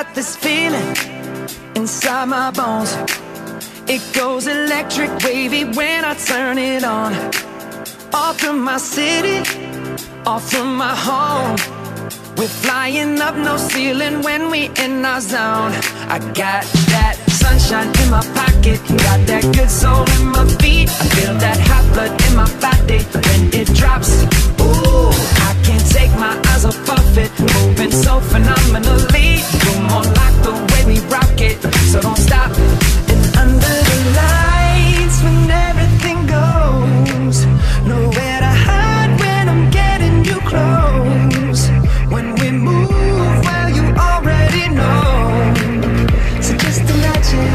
got this feeling inside my bones. It goes electric wavy when I turn it on. Off from my city, off from my home. We're flying up, no ceiling when we in our zone. I got that sunshine in my pocket, got that good soul in my feet. I feel that hot blood in my body when it drops. Ooh, I can't take my eyes off of it, moving so phenomenally. You're more like the way we rock it, so don't stop. And under the lights when everything goes, nowhere to hide when I'm getting you close. When we move, well, you already know. So just imagine.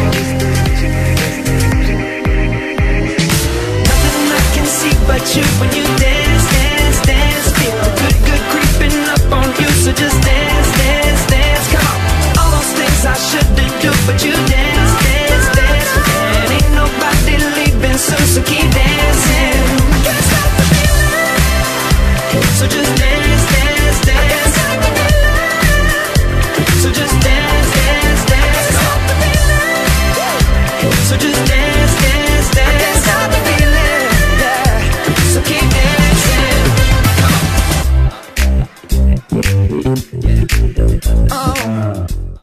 Nothing I can see but you when you dance, dance, dance. Feel the good, good creeping up on you. So just dance, dance, dance. Come on. All those things I shouldn't do, but you dance, dance, dance. And ain't nobody leaving soon, so keep dancing. Can't stop the feeling. So just dance.